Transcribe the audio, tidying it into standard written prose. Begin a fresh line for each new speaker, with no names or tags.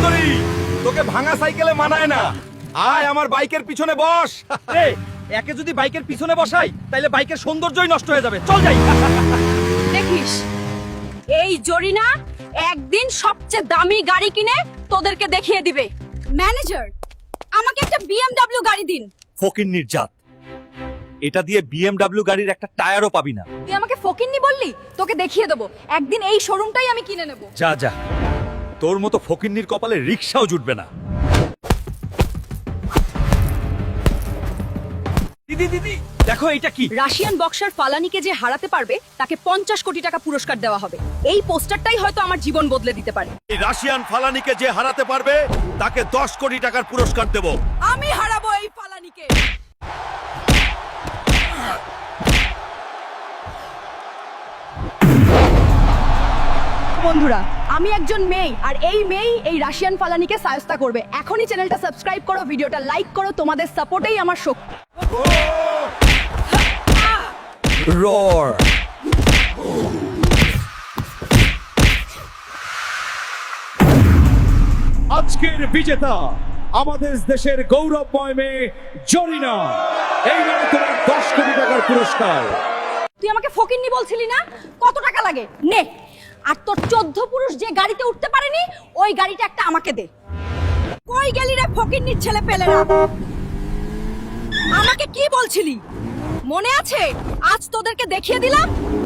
সুন্দরী, তোকে ভাঙা সাইকেলে মানায় না। আয় আমার বাইকের পিছনে বস।
একে যদি বাইকের পিছনে বসাই তাহলে বাইকের সৌন্দর্যই নষ্ট হয়ে যাবে। চল যাই।
দেখিস এই জরিনা একদিন সবচেয়ে দামি গাড়ি কিনে তোদেরকে দেখিয়ে দিবে। ম্যানেজার, আমাকে একটা বিএমডব্লিউ গাড়ি দিন।
ফকিন্নির জাত, এটা দিয়ে বিএমডব্লিউ গাড়ির একটা টায়ারও পাবি না।
তুই আমাকে ফকিন্নি বললি? তোকে দেখিয়ে দেবো একদিন এই শোরুমটাই আমি কিনে নেব।
যা যা, তোর মতো ফকিন্নির কপালে রিকশাও জুটবে না।
দিদি দিদি দেখো এটা কি?
রাশিয়ান বক্সার ফালানিকে যে হারাতে পারবে তাকে 50 কোটি টাকা পুরস্কার দেওয়া হবে। এই পোস্টারটাই হয়তো আমার জীবন বদলে দিতে পারে।
এই রাশিয়ান ফালানিকে যে হারাতে পারবে তাকে 10 কোটি টাকার পুরস্কার দেব।
আমি হারাবো এই ফালানিকে। বন্ধুরা, আমি একজন মেয়ে আর এই মেয়ে এই রাশিয়ান ফালানিকে সায়স্তা করবে। এখনই চ্যানেলটা সাবস্ক্রাইব করো, ভিডিওটা লাইক করো, তোমাদের সাপোর্টেই আমার শক্তি।
রোর।
আজকের বিজেতা আমাদের দেশের গৌরবময় মেয়ে জরিনা। এই নাও তোমার 10 কোটি টাকার পুরস্কার।
তুই আমাকে ফকিন্নি বলছিলি না? কত টাকা লাগে নে। আর তোর 14 পুরুষ যে গাড়িতে উঠতে পারেনি ওই গাড়িটা একটা আমাকে দে। কই গেলি রে ফকিন্নির ছেলে পেলেরা? আমাকে কি বলছিলি মনে আছে? আজ তোদেরকে দেখিয়ে দিলাম